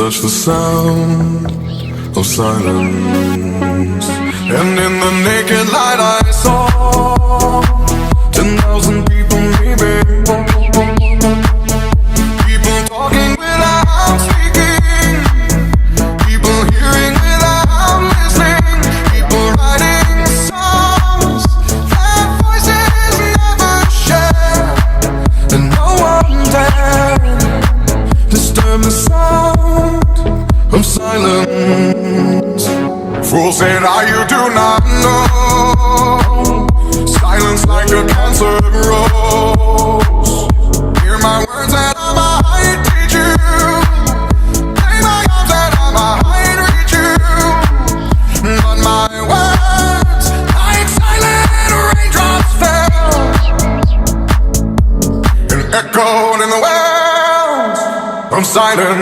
touch the sound of silence. And in the naked light I saw 10,000 people maybe. People talking without speaking, people hearing without listening, people writing songs that voices never share, and no one dared disturb the sound of silence. Fools say now you do not know, silence like a cancer grows. Hear my words and I might teach you, play my arms and I might reach you, but my words like silent raindrops fell and echoed in the wells of silence.